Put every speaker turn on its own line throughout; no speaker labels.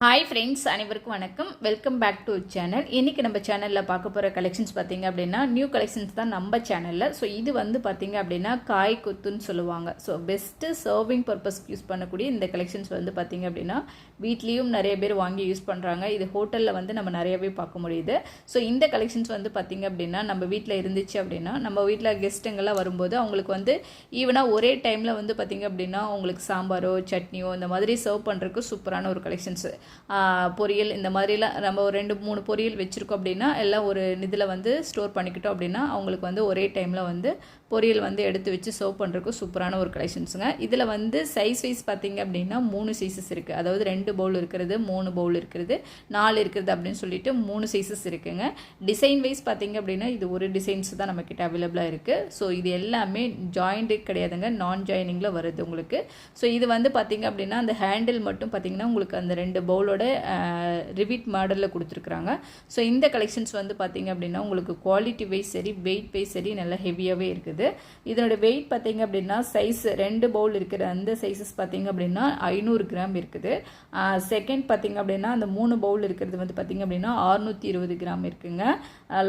Hi friends, அனைவருக்கும் வணக்கம். Welcome back to channel. இன்றைக்கி நம்ம சேனலில் பார்க்க போகிற கலெக்ஷன்ஸ் பார்த்திங்க அப்படின்னா நியூ கலெக்ஷன்ஸ் தான் நம்ம சேனலில். ஸோ இது வந்து பார்த்திங்க அப்படின்னா காய் கொத்துன்னு சொல்லுவாங்க. ஸோ பெஸ்ட்டு சர்விங் பர்பஸ்க்கு யூஸ் பண்ணக்கூடிய இந்த கலெக்ஷன்ஸ் வந்து பார்த்திங்க அப்படின்னா வீட்லேயும் நிறைய பேர் வாங்கி யூஸ் பண்ணுறாங்க. இது ஹோட்டலில் வந்து நம்ம நிறையவே பார்க்க முடியுது. ஸோ இந்த கலெக்ஷன்ஸ் வந்து பார்த்திங்க அப்படின்னா நம்ம வீட்டில் இருந்துச்சு அப்படின்னா நம்ம வீட்டில் கெஸ்ட்டுங்கெல்லாம் வரும்போது அவங்களுக்கு வந்து ஈவனாக ஒரே டைமில் வந்து பார்த்திங்க அப்படின்னா அவங்களுக்கு சாம்பாரோ சட்னியோ இந்த மாதிரி சர்வ் பண்ணுறதுக்கு சூப்பரான ஒரு கலெக்ஷன்ஸு. பொரியல் இந்த மாதிரிலாம் நம்ம ஒரு 2-3 பொரியல் வச்சுருக்கோம் அப்படின்னா எல்லாம் ஒரு இதில் வந்து ஸ்டோர் பண்ணிக்கிட்டோம் அப்படின்னா அவங்களுக்கு வந்து ஒரே டைமில் வந்து பொரியல் வந்து எடுத்து வச்சு சர்வ் பண்ணுறதுக்கு சூப்பரான ஒரு கலெக்ஷன்ஸுங்க. இதில் வந்து சைஸ் வைஸ் பார்த்திங்க அப்படின்னா 3 சைஸஸ் இருக்குது. அதாவது 2 பவுல் இருக்கிறது, 3 பவுல் இருக்கிறது, 4 இருக்கிறது அப்படின்னு சொல்லிட்டு 3 சைஸஸ் இருக்குங்க. டிசைன் வைஸ் பார்த்திங்க அப்படின்னா இது ஒரு டிசைன்ஸ் தான் நம்மக்கிட்ட அவைலபிளாக இருக்குது. ஸோ இது எல்லாமே ஜாயிண்ட்டு கிடையாதுங்க, நான் ஜாயினிங்கில் வருது உங்களுக்கு. ஸோ இது வந்து பார்த்திங்க அப்படின்னா அந்த ஹேண்டில் மட்டும் பார்த்திங்கன்னா உங்களுக்கு அந்த 2 பவுலோட ரிவிட் மாடலில் கொடுத்துருக்குறாங்க. ஸோ இந்த கலெக்ஷன்ஸ் வந்து பார்த்திங்க அப்படின்னா உங்களுக்கு குவாலிட்டி வைஸ் சரி, வெயிட் வைஸ் சரி நல்லா ஹெவியாகவே இருக்குது. இதனோட வெயிட் பார்த்திங்க அப்படின்னா சைஸ் 2 பவுல் இருக்கிற அந்த சைஸஸ் பார்த்திங்க அப்படின்னா 500 கிராம் இருக்குது. செகண்ட் பார்த்திங்க அப்படின்னா அந்த 3 பவுல் இருக்கிறது வந்து பார்த்திங்க அப்படின்னா 620 கிராம் இருக்குங்க.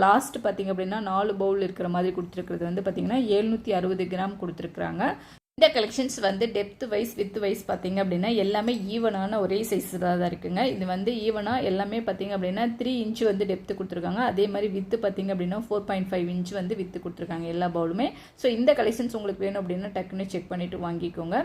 லாஸ்ட் பார்த்திங்க அப்படின்னா 4 பவுல் இருக்கிற மாதிரி கொடுத்துருக்கிறது வந்து பார்த்திங்கன்னா 760 கிராம் கொடுத்துருக்குறாங்க. இந்த கலெக்ஷன்ஸ் வந்து டெப்த் வைஸ் வித் வைஸ் பார்த்திங்க அப்படின்னா எல்லாமே ஈவனான ஒரே சைஸ் தான் இருக்குங்க. இது வந்து ஈவனாக எல்லாமே பார்த்திங்க அப்படின்னா 3 இன்ச் வந்து டெப்த்து கொடுத்துருக்காங்க. அதே மாதிரி வித்து பார்த்திங்க அப்படின்னா 4.5 இன்ச் வந்து வித்து கொடுத்துருக்காங்க எல்லா பவுலுமே. ஸோ இந்த கலெக்ஷன்ஸ் உங்களுக்கு வேணும் அப்படின்னா டக்குன்னு செக் பண்ணிவிட்டு வாங்கிக்கோங்க.